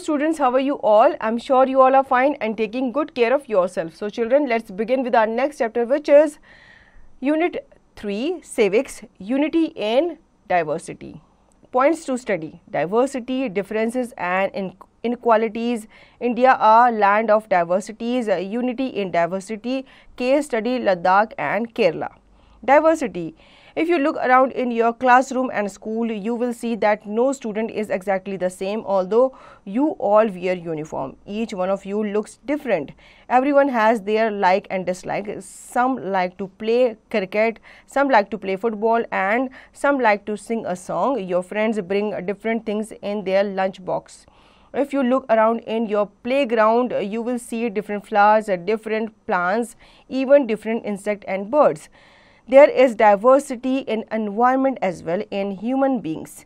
students, how are you all? I'm sure you all are fine and taking good care of yourself. So children, let's begin with our next chapter, which is Unit 3, Civics, Unity in Diversity. Points to study: diversity, differences and inequalities. India, a land of diversities. Unity in diversity. Case study: Ladakh and Kerala. Diversity. If you look around in your classroom and school, you will see that no student is exactly the same, although you all wear uniform. Each one of you looks different. Everyone has their like and dislike. Some like to play cricket, some like to play football, and some like to sing a song. Your friends bring different things in their lunch box. If you look around in your playground, you will see different flowers, different plants, even different insects and birds. There is diversity in environment as well in human beings.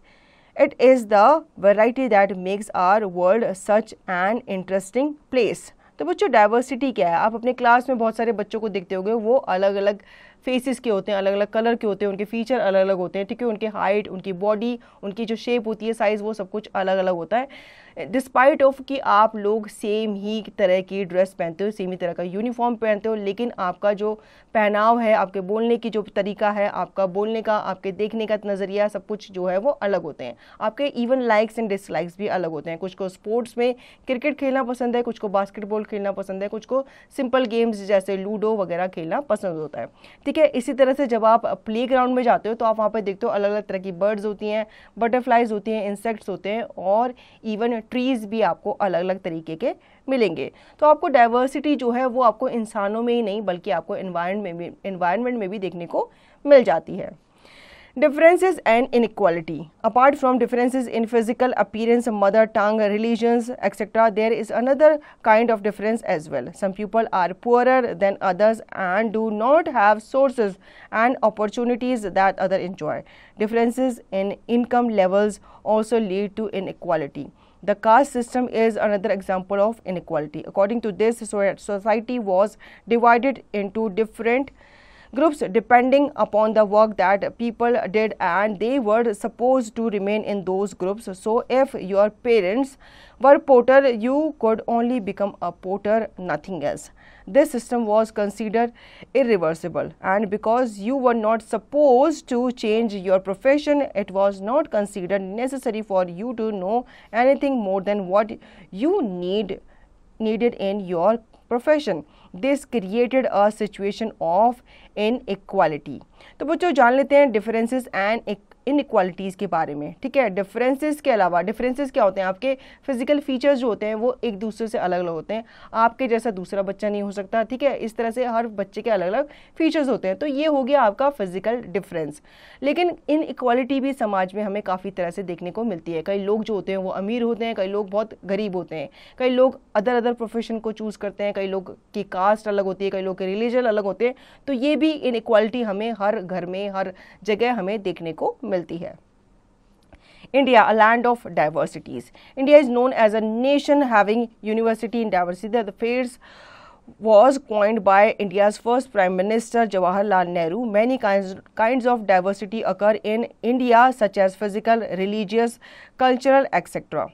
It is the variety that makes our world such an interesting place. तो बच्चों, diversity क्या है? आप अपने class में बहुत सारे बच्चों को देखते होंगे, वो अलग अलग फेसेस के होते हैं, अलग अलग कलर के होते हैं, उनके फीचर अलग अलग होते हैं, ठीक है? उनके हाइट, उनकी बॉडी, उनकी जो शेप होती है, साइज़, वो सब कुछ अलग अलग होता है. डिस्पाइट ऑफ कि आप लोग सेम ही तरह की ड्रेस पहनते हो, सेम ही तरह का यूनिफॉर्म पहनते हो, लेकिन आपका जो पहनाव है, आपके बोलने की जो तरीका है, आपका बोलने का, आपके देखने का नज़रिया, सब कुछ जो है वो अलग होते हैं. आपके इवन लाइक्स एंड डिसलाइक्स भी अलग होते हैं. कुछ को स्पोर्ट्स में क्रिकेट खेलना पसंद है, कुछ को बास्केटबॉल खेलना पसंद है, कुछ को सिंपल गेम्स जैसे लूडो वगैरह खेलना पसंद होता है, ठीक है? इसी तरह से जब आप प्ले ग्राउंड में जाते हो तो आप वहाँ पर देखते हो अलग अलग तरह की बर्ड्स होती हैं, बटरफ्लाइज होती हैं, इंसेक्ट्स होते हैं, और इवन ट्रीज़ भी आपको अलग अलग तरीके के मिलेंगे. तो आपको डाइवर्सिटी जो है वो आपको इंसानों में ही नहीं बल्कि आपको एनवायरनमेंट में भी देखने को मिल जाती है. Differences and inequality. Apart from differences in physical appearance, mother tongue, religions, etc., there is another kind of difference as well. Some people are poorer than others and do not have sources and opportunities that others enjoy. Differences in income levels also lead to inequality. The caste system is another example of inequality. According to this, society was divided into different groups depending upon the work that people did, and they were supposed to remain in those groups. So if your parents were potter, you could only become a potter, nothing else. This system was considered irreversible, and because you were not supposed to change your profession, it was not considered necessary for you to know anything more than what you needed in your profession. This created a situation of inequality. तो बच्चों, जान लेते हैं differences and inequalities के बारे में, ठीक है? डिफरेंसेस के अलावा, डिफरेंसेस क्या होते हैं? आपके फिजिकल फीचर्स जो होते हैं वो एक दूसरे से अलग अलग होते हैं. आपके जैसा दूसरा बच्चा नहीं हो सकता, ठीक है? इस तरह से हर बच्चे के अलग अलग फीचर्स होते हैं. तो ये हो गया आपका फिजिकल डिफरेंस. लेकिन इनइक्वालिटी भी समाज में हमें काफ़ी तरह से देखने को मिलती है. कई लोग जो होते हैं वो अमीर होते हैं, कई लोग बहुत गरीब होते हैं, कई लोग अदर प्रोफेशन को चूज़ करते हैं, कई लोग की कास्ट अलग होती है, कई लोग के रिलीजन अलग होते हैं. तो ये भी इनइक्वालिटी हमें हर घर में, हर जगह हमें देखने को मिलती है. India, a land of diversities. India is known as a nation having university in diversity. The phrase was coined by India's first Prime Minister Jawaharlal Nehru. Many kinds of diversity occur in India, such as physical, religious, cultural, etc.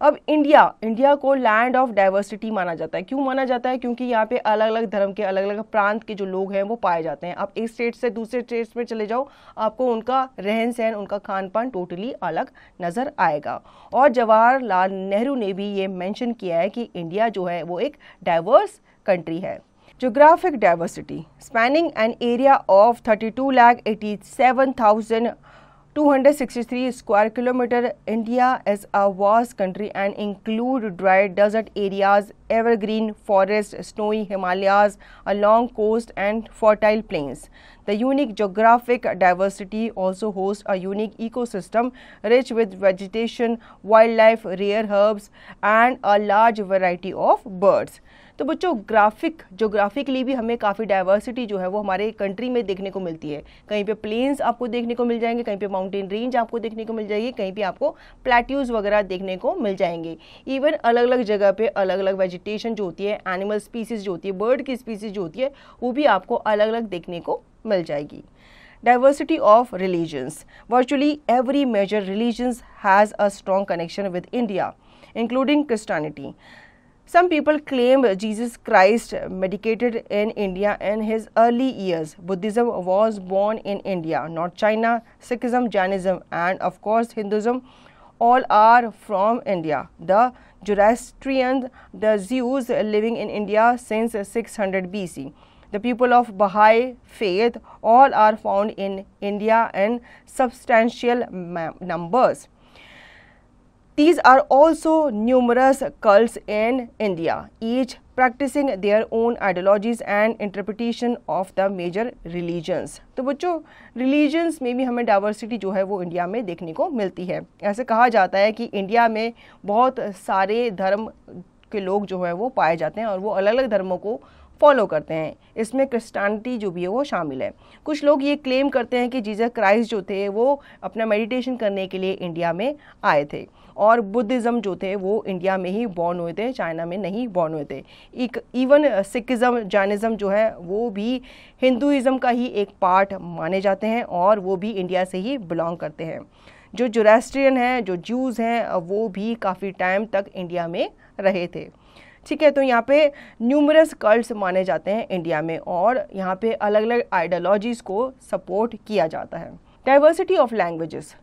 अब India को land of diversity माना जाता है. क्यों माना जाता है? क्योंकि यहाँ पे अलग अलग धर्म के, अलग अलग प्रांत के जो लोग हैं वो पाए जाते हैं. आप एक स्टेट से दूसरे स्टेट में चले जाओ, आपको उनका रहन सहन, उनका खान पान टोटली अलग नज़र आएगा. और जवाहरलाल नेहरू ने भी ये मेंशन किया है कि इंडिया जो है वो एक डाइवर्स कंट्री है. Geographic diversity. Spanning an area of 32,87,263 square kilometer, India is a vast country and include dry desert areas, evergreen forests, snowy Himalayas, a long coast and fertile plains. The unique geographic diversity also hosts a unique ecosystem rich with vegetation, wildlife, rare herbs, and a large variety of birds. तो बच्चों, geographically भी हमें काफ़ी diversity जो है वो हमारे country में देखने को मिलती है. कहीं पे प्लेन्स आपको देखने को मिल जाएंगे, कहीं पे माउंटेन रेंज आपको देखने को मिल जाएगी, कहीं पे आपको प्लेट्यूज़ वगैरह देखने को मिल जाएंगे. इवन अलग अलग जगह पे अलग अलग वेजिटेशन जो होती है, एनिमल स्पीसीज जो होती है, बर्ड की स्पीसीज जो होती है, वो भी आपको अलग अलग देखने को मिल जाएगी. Diversity of religions. Virtually every major religion has a strong connection with India. including Christianity. Some people claim Jesus Christ medicated in India in his early years. Buddhism was born in India, not China. Sikhism, Jainism, and of course Hinduism all are from India. The Zoroastrians, the Jews living in India since 600 BC. The people of Baha'i faith all are found in India in substantial numbers. These are also numerous cults in India, each practicing their own ideologies and interpretation of the major religions. तो बच्चों religions में भी हमें diversity जो है वो India में देखने को मिलती है. ऐसे कहा जाता है कि इंडिया में बहुत सारे धर्म के लोग जो है वो पाए जाते हैं और वो अलग अलग धर्मों को फॉलो करते हैं. इसमें क्रिश्चियनिटी जो भी है वो शामिल है. कुछ लोग ये क्लेम करते हैं कि जीसस क्राइस्ट जो थे वो अपना मेडिटेशन करने के लिए इंडिया में आए थे और बुद्धिज़्म जो थे वो इंडिया में ही बॉर्न हुए थे, चाइना में नहीं बॉर्न हुए थे. इवन सिखिज़्म, जैनिज़्म जो है वो भी हिंदुइज़्म का ही एक पार्ट माने जाते हैं और वो भी इंडिया से ही बिलोंग करते हैं. जो जोरास्ट्रियन हैं, जो ज्यूज़ हैं, वो भी काफ़ी टाइम तक इंडिया में रहे थे. ठीक है, तो यहाँ पे न्यूमरस कल्ट्स माने जाते हैं इंडिया में और यहाँ पे अलग अलग आइडियोलॉजीज़ को सपोर्ट किया जाता है. Diversity of languages.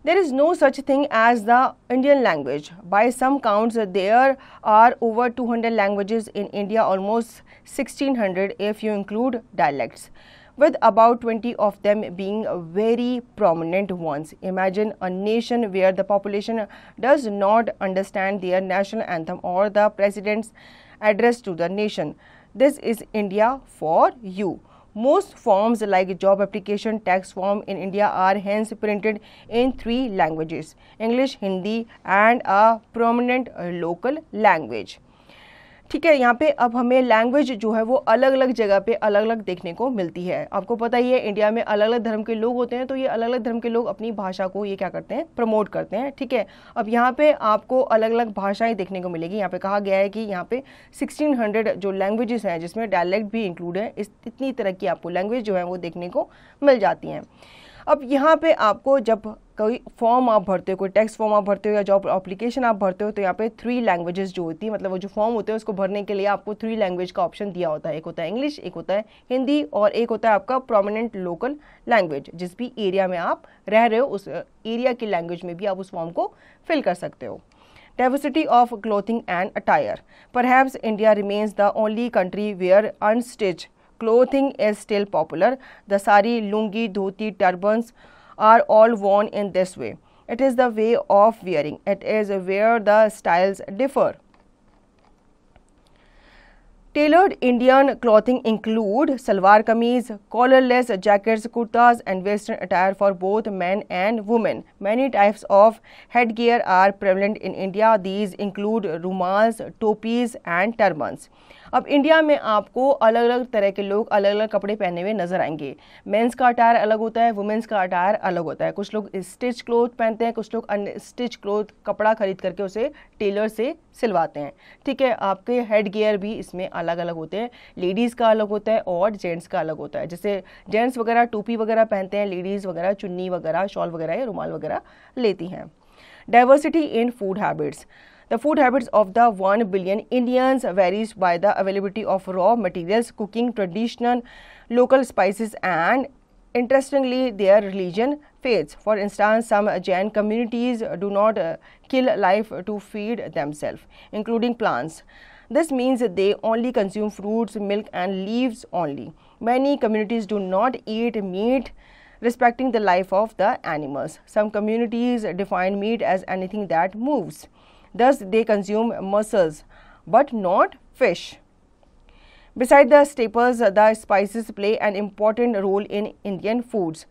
There is no such thing as the Indian language. By some counts, there are over 200 languages in India, almost 1600 if you include dialects, with about 20 of them being very prominent ones. Imagine a nation where the population does not understand their national anthem or the president's address to the nation. This is India for you. Most forms like job application, tax form in India are hence printed in 3 languages: English, Hindi and a prominent local language. ठीक है, यहाँ पे अब हमें language जो है वो अलग अलग जगह पे अलग अलग देखने को मिलती है. आपको पता ही है इंडिया में अलग अलग धर्म के लोग होते हैं, तो ये अलग अलग धर्म के लोग अपनी भाषा को ये क्या करते हैं, प्रमोट करते हैं. ठीक है, अब यहाँ पे आपको अलग अलग भाषाएं देखने को मिलेगी. यहाँ पे कहा गया है कि यहाँ पे 1600 जो लैंग्वेजेस हैं जिसमें डायलेक्ट भी इंक्लूड है, इतनी तरह की आपको लैंग्वेज जो है वो देखने को मिल जाती हैं. अब यहाँ पे आपको जब कोई फॉर्म आप भरते हो, कोई टेक्स्ट फॉर्म आप भरते हो या जॉब एप्लीकेशन आप भरते हो, तो यहाँ पे 3 लैंग्वेजेस जो होती है, मतलब वो जो फॉर्म होते हैं उसको भरने के लिए आपको 3 लैंग्वेज का ऑप्शन दिया होता है. एक होता है इंग्लिश, एक होता है हिंदी और एक होता है आपका प्रोमिनेंट लोकल लैंग्वेज. जिस भी एरिया में आप रह रहे हो उस एरिया की लैंग्वेज में भी आप उस फॉर्म को फिल कर सकते हो. Diversity of clothing and attire. Perhaps India remains the only country where unstitched clothing is still popular. The sari, lungi, dhoti, turbans are all worn in this way. It is the way of wearing. It is where the styles differ. Tailored Indian clothing include salwar kameez, collarless jackets, kurtas and western attire for both men and women. Many types of headgear are prevalent in India. These include rumals, topis and turbans. अब India में आपको अलग अलग तरह के लोग अलग अलग कपड़े पहने हुए नजर आएंगे. मेंस का अटायर अलग होता है, वुमेन्स का अटायर अलग होता है. कुछ लोग स्टिच क्लोथ पहनते हैं, कुछ लोग अनस्टिच क्लोथ कपड़ा खरीद करके उसे टेलर से सिलवाते हैं. ठीक है, आपके हेड गियर भी इसमें अलग अलग होते हैं. लेडीज़ का अलग होता है और जेंट्स का अलग होता है. जैसे जेंट्स वगैरह टोपी वगैरह पहनते हैं, लेडीज़ वगैरह चुन्नी वगैरह, शॉल वगैरह या रुमाल वगैरह लेती हैं. Diversity in food habits. The food habits of the 1 billion Indians varies by the availability of raw materials, cooking traditional local spices and interestingly their religion faiths. For instance, some Jain communities do not kill life to feed themselves, including plants. This means they only consume fruits, milk and leaves only. Many communities do not eat meat, respecting the life of the animals. Some communities define meat as anything that moves. Thus, they consume mussels, but not fish. Besides the staples, the spices play an important role in Indian foods.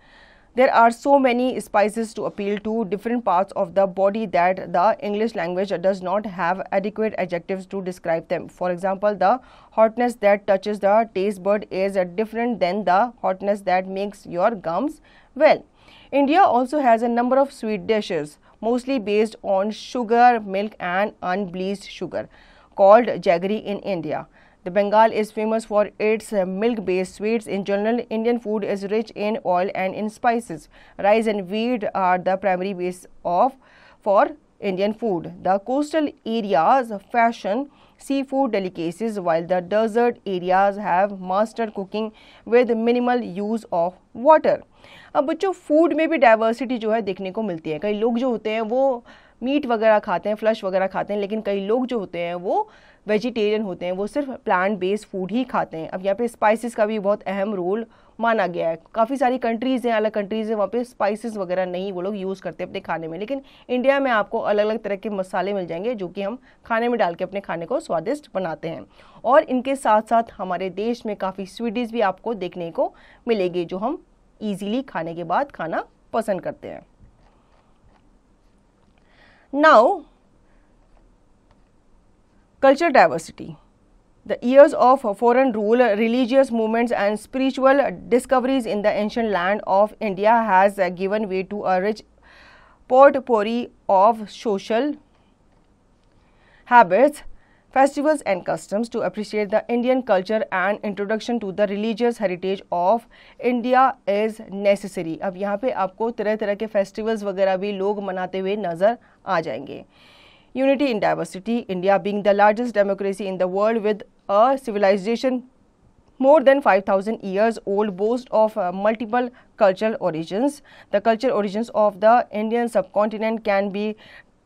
There are so many spices to appeal to different parts of the body that the English language does not have adequate adjectives to describe them. For example, the hotness that touches the taste bud is different than the hotness that makes your gums well. India also has a number of sweet dishes, mostly based on sugar, milk and unbleached sugar, called jaggery in India. The Bengal is famous for its milk-based sweets. In general, Indian food is rich in oil and in spices. Rice and wheat are the primary base for Indian food. The coastal areas fashion seafood delicacies while the desert areas have mastered cooking with minimal use of water. अब बच्चों food में भी diversity जो है देखने को मिलती है. कई लोग जो होते हैं वो मीट वगैरह खाते हैं, फ्लश वगैरह खाते हैं, लेकिन कई लोग जो होते हैं वो वेजिटेरियन होते हैं, वो सिर्फ प्लांट बेस्ड फूड ही खाते हैं. अब यहाँ पे स्पाइसेस का भी बहुत अहम रोल माना गया है. काफ़ी सारी कंट्रीज़ हैं, अलग कंट्रीज़ हैं, वहाँ पे स्पाइसेस वगैरह नहीं वो लोग यूज़ करते अपने खाने में, लेकिन इंडिया में आपको अलग अलग तरह के मसाले मिल जाएंगे जो कि हम खाने में डाल के अपने खाने को स्वादिष्ट बनाते हैं. और इनके साथ साथ हमारे देश में काफ़ी स्वीट डिश भी आपको देखने को मिलेगी जो हम ईजीली खाने के बाद खाना पसंद करते हैं. Now, cultural diversity. The years of foreign rule, religious movements and spiritual discoveries in the ancient land of India has given way to a rich potpourri of social habits, festivals and customs. To appreciate the Indian culture and introduction to the religious heritage of India is necessary. अब यहाँ पे आपको तरह तरह के festivals वगैरह भी लोग मनाते हुए नज़र आ जाएंगे. Unity in diversity. India being the largest democracy in the world with a civilization more than 5,000 years old, boasts of multiple cultural origins. The cultural origins of the Indian subcontinent can be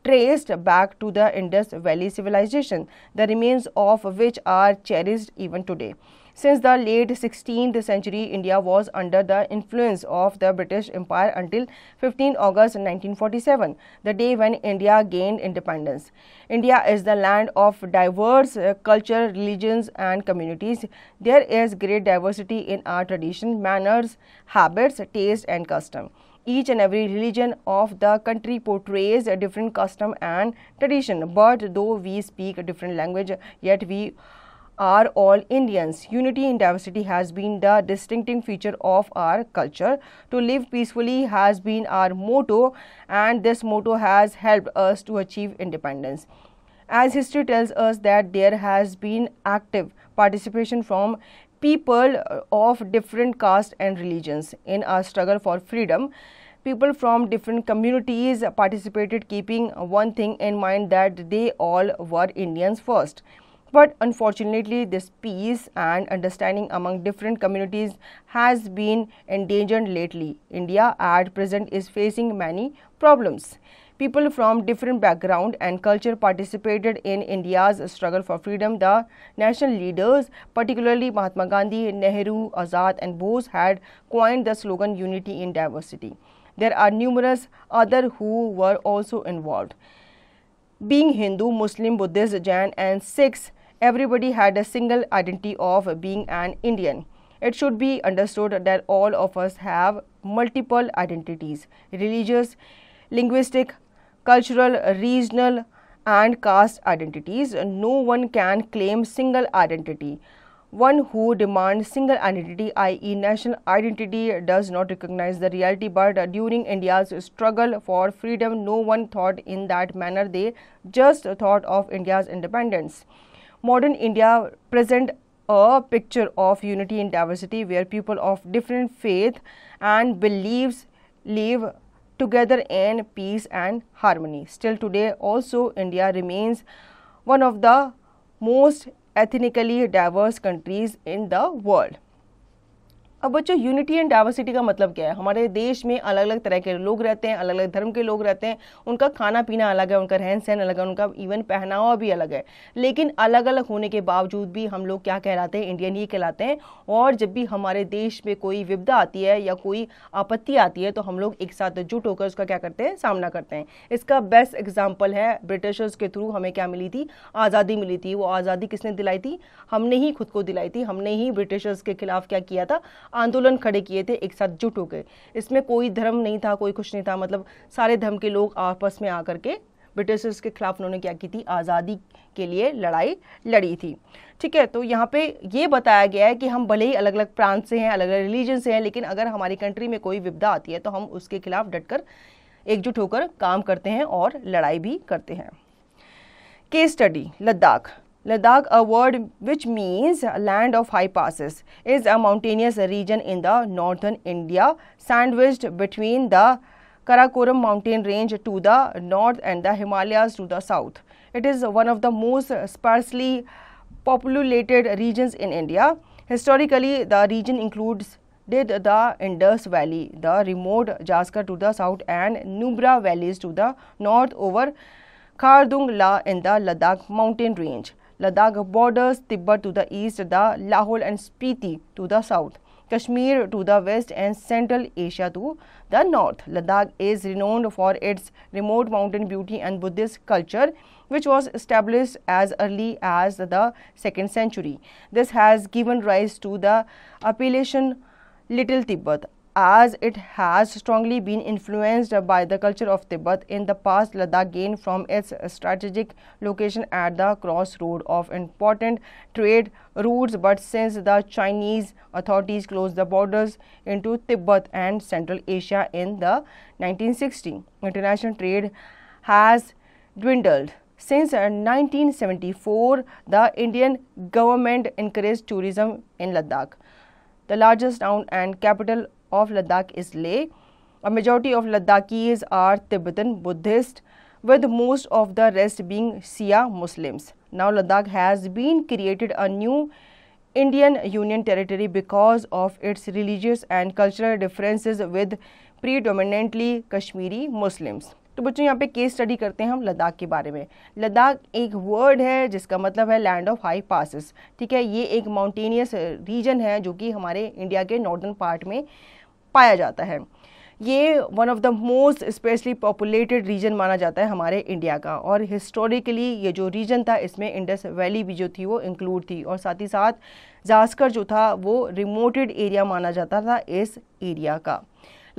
traced back to the Indus Valley civilization, the remains of which are cherished even today. Since the late 16th century, India was under the influence of the British Empire until 15 August 1947, the day when India gained independence. India is the land of diverse culture, religions and communities. There is great diversity in our tradition, manners, habits, taste and custom. Each and every religion of the country portrays a different custom and tradition, but though we speak a different language, yet we are all Indians. Unity in diversity has been the distinctive feature of our culture. To live peacefully has been our motto, and this motto has helped us to achieve independence. As history tells us that there has been active participation from people of different castes and religions in our struggle for freedom. People from different communities participated, keeping one thing in mind, that they all were Indians first. But unfortunately, this peace and understanding among different communities has been endangered lately. India at present is facing many problems. People from different background and culture participated in India's struggle for freedom. The national leaders, particularly Mahatma Gandhi, Nehru, Azad and Bose, had coined the slogan "Unity in Diversity." There are numerous others who were also involved. Being Hindu, Muslim, Buddhist, Jain and Sikhs, everybody had a single identity of being an Indian. It should be understood that all of us have multiple identities: religious, linguistic, cultural, regional and caste identities. No one can claim single identity. One who demands single identity, i.e. national identity, does not recognize the reality. But during India's struggle for freedom, no one thought in that manner. They just thought of India's independence. Modern India presents a picture of unity in diversity, where people of different faith and beliefs live together in peace and harmony. Still today also, India remains one of the most ethnically diverse countries in the world. अब बच्चों, unity and diversity का मतलब क्या है? हमारे देश में अलग अलग तरह के लोग रहते हैं, अलग अलग धर्म के लोग रहते हैं, उनका खाना पीना अलग है, उनका रहन सहन अलग है, उनका इवन पहनावा भी अलग है, लेकिन अलग अलग होने के बावजूद भी हम लोग क्या कहलाते हैं? इंडियन ही कहलाते हैं. और जब भी हमारे देश में कोई विपदा आती है या कोई आपत्ति आती है तो हम लोग एक साथ जुट होकर उसका क्या करते हैं? सामना करते हैं. इसका बेस्ट एग्जाम्पल है, ब्रिटिशर्स के थ्रू हमें क्या मिली थी? आज़ादी मिली थी. वो आज़ादी किसने दिलाई थी? हमने ही खुद को दिलाई थी. हमने ही ब्रिटिशर्स के खिलाफ क्या किया था? आंदोलन खड़े किए थे, एक साथ जुट हो गए. इसमें कोई धर्म नहीं था, कोई कुछ नहीं था, मतलब सारे धर्म के लोग आपस में आकर के ब्रिटिशर्स के खिलाफ उन्होंने क्या की थी? आज़ादी के लिए लड़ाई लड़ी थी. ठीक है, तो यहाँ पे ये बताया गया है कि हम भले ही अलग अलग प्रांत से हैं, अलग अलग रिलीजन से हैं, लेकिन अगर हमारी कंट्री में कोई विपदा आती है तो हम उसके खिलाफ डटकर एकजुट होकर काम करते हैं और लड़ाई भी करते हैं. Case study. Ladakh. Ladakh, a word which means land of high passes, is a mountainous region in the northern India, sandwiched between the Karakoram mountain range to the north and the Himalayas to the south. It is one of the most sparsely populated regions in India. Historically, the region includes the Indus Valley, the remote Jaskar to the south, and Nubra valleys to the north over Khardung La in the Ladakh mountain range. Ladakh borders Tibet to the east, the Lahaul and Spiti to the south, Kashmir to the west, and Central Asia to the north. Ladakh is renowned for its remote mountain beauty and Buddhist culture, which was established as early as the 2nd century. This has given rise to the appellation Little Tibet, as it has strongly been influenced by the culture of Tibet. In the past, Ladakh gained from its strategic location at the crossroad of important trade routes, but since the Chinese authorities closed the borders into Tibet and Central Asia in the 1960s, international trade has dwindled. Since 1974, the Indian government encouraged tourism in Ladakh. The largest town and capital of Ladakh is Leh. A majority of Ladakhis are Tibetan Buddhist, with most of the rest being Shia Muslims. Now Ladakh has been created a new Indian Union territory because of its religious and cultural differences with predominantly Kashmiri Muslims. तो बच्चों यहाँ पे case study करते हैं हम लद्दाख के बारे में। लद्दाख एक वर्ड है जिसका मतलब है लैंड ऑफ हाई पासेस। ठीक है, ये एक माउंटेनियस रीजन है जो कि हमारे इंडिया के नॉर्दर्न पार्ट में पाया जाता है। ये one of the most specially populated region माना जाता है हमारे इंडिया का, और हिस्टोरिकली ये जो रीजन था इसमें इंडस वैली भी जो थी वो इंक्लूड थी, और साथ ही साथ जास्कर जो था वो रिमोटेड एरिया माना जाता था इस एरिया का।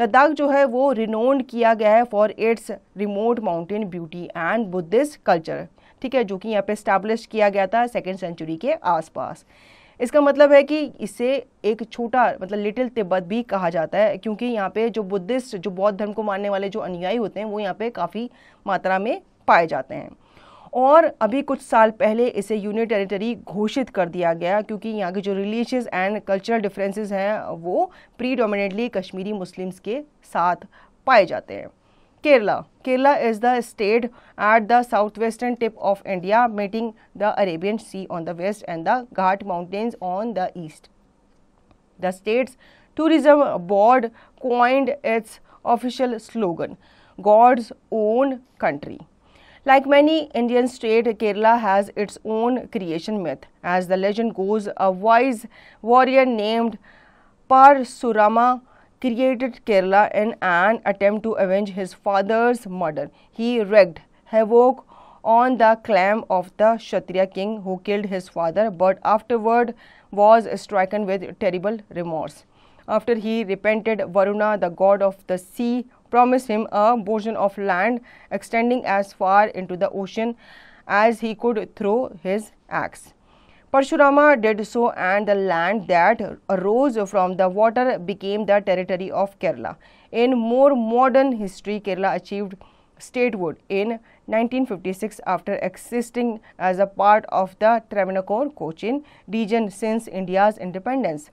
लद्दाख जो है वो रिनोन्ड किया गया है for its remote mountain beauty and Buddhist culture. ठीक है, जो कि यहाँ पे स्टैब्लिश किया गया था 2nd सेंचुरी के आसपास। इसका मतलब है कि इसे एक छोटा मतलब लिटिल तिब्बत भी कहा जाता है, क्योंकि यहाँ पे जो बुद्धिस्ट जो बौद्ध धर्म को मानने वाले जो अनुयायी होते हैं वो यहाँ पे काफ़ी मात्रा में पाए जाते हैं। और अभी कुछ साल पहले इसे यूनियन टेरिटरी घोषित कर दिया गया, क्योंकि यहाँ के जो रिलीजियस एंड कल्चरल डिफरेंसेस हैं वो प्रीडोमिनेटली कश्मीरी मुस्लिम्स के साथ पाए जाते हैं। Kerala is the state at the southwestern tip of India, meeting the Arabian Sea on the west and the Ghat Mountains on the east. The state's tourism board coined its official slogan, God's own country. Like many Indian states, Kerala has its own creation myth. As the legend goes, a wise warrior named Parsurama created Kerala in an attempt to avenge his father's murder. He wreaked havoc on the clan of the Kshatriya king who killed his father, but afterward was stricken with terrible remorse. After he repented, Varuna, the god of the sea, promised him a portion of land extending as far into the ocean as he could throw his axe. Parshurama did so, and the land that arose from the water became the territory of Kerala. In more modern history, Kerala achieved statehood in 1956 after existing as a part of the Travancore Cochin region since India's independence.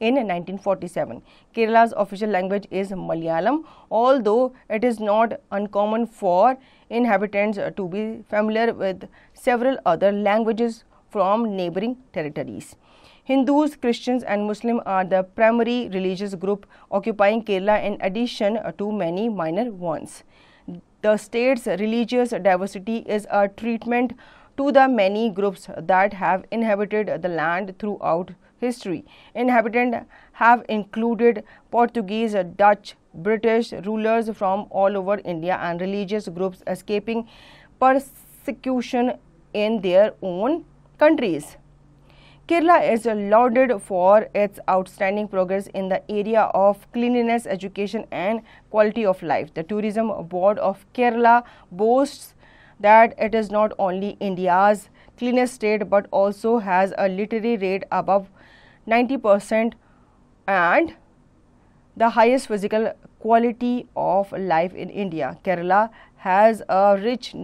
In 1947, Kerala's official language is Malayalam, although it is not uncommon for inhabitants to be familiar with several other languages from neighboring territories. Hindus, Christians and Muslims are the primary religious group occupying Kerala in addition to many minor ones. The state's religious diversity is a treatment to the many groups that have inhabited the land throughout history. Inhabitants have included Portuguese, Dutch, British rulers from all over India and religious groups escaping persecution in their own countries. Kerala is lauded for its outstanding progress in the area of cleanliness, education and quality of life. The Tourism Board of Kerala boasts that it is not only India's cleanest state but also has a literacy rate above 90% and the highest physical quality of life in India. Kerala has a rich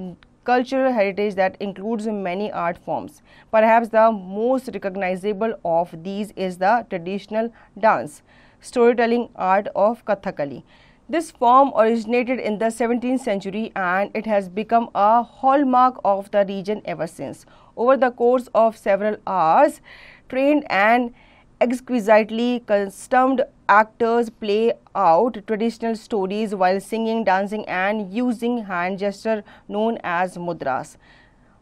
cultural heritage that includes many art forms. Perhaps the most recognizable of these is the traditional dance storytelling art of Kathakali. This form originated in the 17th century and it has become a hallmark of the region ever since. Over the course of several hours, trained and exquisitely costumed actors play out traditional stories while singing, dancing and using hand gesture known as mudras.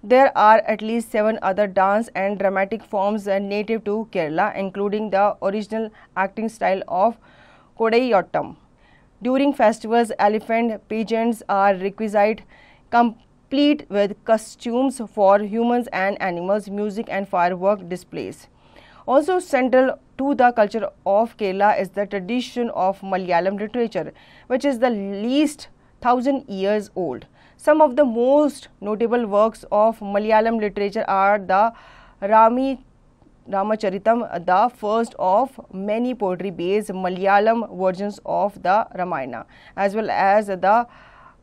There are at least 7 other dance and dramatic forms native to Kerala, including the original acting style of Kodayattam. During festivals, elephant pageants are requisite, complete with costumes for humans and animals, music and firework displays. Also central to the culture of Kerala is the tradition of Malayalam literature, which is the least 1,000 years old. Some of the most notable works of Malayalam literature are the Ramacharitam, the first of many poetry-based Malayalam versions of the Ramayana, as well as the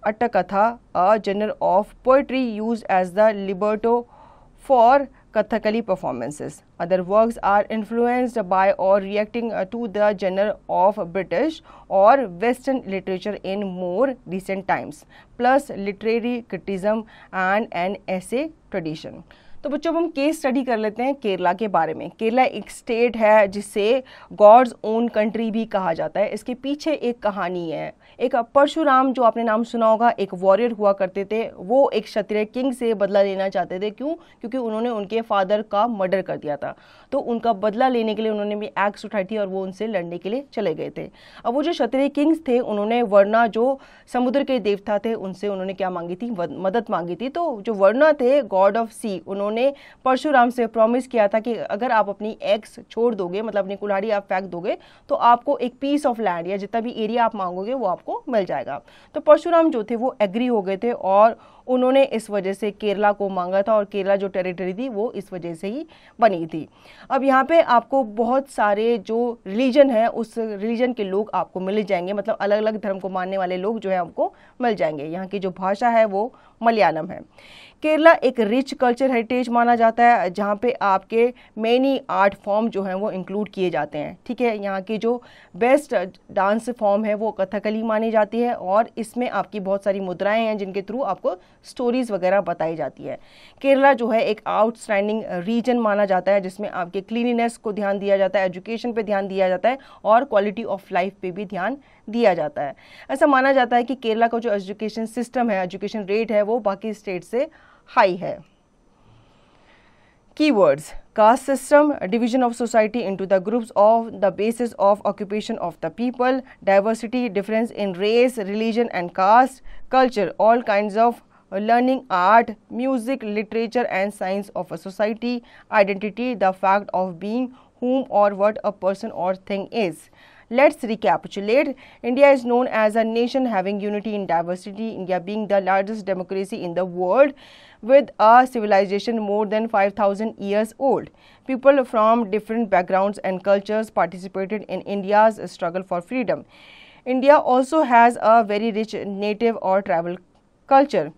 Attakatha, a genre of poetry used as the libretto for Kathakali performances. Other works are influenced by or reacting to the genre of British or Western literature in more recent times, plus literary criticism and an essay tradition. तो बच्चों अब हम case study कर लेते हैं केरला के बारे में। केरला एक स्टेट है जिसे गॉड्स ओन कंट्री भी कहा जाता है। इसके पीछे एक कहानी है। एक परशुराम, जो आपने नाम सुना होगा, एक वॉरियर हुआ करते थे। वो एक क्षत्रिय किंग से बदला लेना चाहते थे। क्यों? क्योंकि उन्होंने उनके फादर का मर्डर कर दिया था। तो उनका बदला लेने के लिए उन्होंने भी एक्स उठाई थी और वो उनसे लड़ने के लिए चले गए थे। अब वो जो क्षत्रिय किंग्स थे, उन्होंने वरना जो समुद्र के देवता थे उनसे उन्होंने क्या मांगी थी? मदद मांगी थी। तो जो वरना थे, गॉड ऑफ सी, उन्होंने परशुराम से प्रॉमिस किया था कि अगर आप अपनी एक्स छोड़ दोगे, मतलब अपनी कुल्हाड़ी आप फेंक दोगे, तो आपको एक पीस ऑफ लैंड या जितना भी एरिया आप मांगोगे वो आपको मिल जाएगा। तो परशुराम जो थे वो एग्री हो गए थे और उन्होंने इस वजह से केरला को मांगा था और केरला जो टेरिटरी थी वो इस वजह से ही बनी थी। अब यहाँ पे आपको बहुत सारे जो रिलीजन है उस रिलीजन के लोग आपको मिल जाएंगे, मतलब अलग अलग धर्म को मानने वाले लोग जो है आपको मिल जाएंगे। यहाँ की जो भाषा है वो मलयालम है। केरला एक रिच कल्चर हेरिटेज माना जाता है, जहाँ पे आपके मेनी आर्ट फॉर्म जो हैं वो इंक्लूड किए जाते हैं। ठीक है, यहाँ की जो बेस्ट डांस फॉर्म है वो कथकली मानी जाती है और इसमें आपकी बहुत सारी मुद्राएं हैं जिनके थ्रू आपको स्टोरीज वगैरह बताई जाती है। केरला जो है एक आउटस्टैंडिंग रीजन माना जाता है जिसमें आपके क्लीनिनेस को ध्यान दिया जाता है, एजुकेशन पे ध्यान दिया जाता है और क्वालिटी ऑफ लाइफ पे भी ध्यान दिया जाता है। ऐसा माना जाता है कि केरला का जो एजुकेशन सिस्टम है, एजुकेशन रेट है, वो बाकी स्टेट से हाई है। Keywords: caste system, division of society into the groups of the basis of occupation of the people, diversity, difference in race, religion and caste, culture, all kinds of learning, art, music, literature and science of a society, identity, the fact of being whom or what a person or thing is. Let's recapitulate. India is known as a nation having unity in diversity, India being the largest democracy in the world with a civilization more than 5,000 years old. People from different backgrounds and cultures participated in India's struggle for freedom. India also has a very rich native or tribal culture.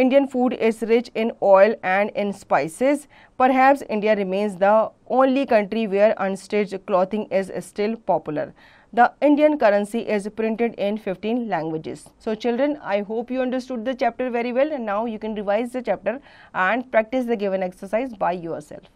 Indian food is rich in oil and in spices. Perhaps India remains the only country where unstitched clothing is still popular. The Indian currency is printed in 15 languages. So children, I hope you understood the chapter very well, and now you can revise the chapter and practice the given exercise by yourself.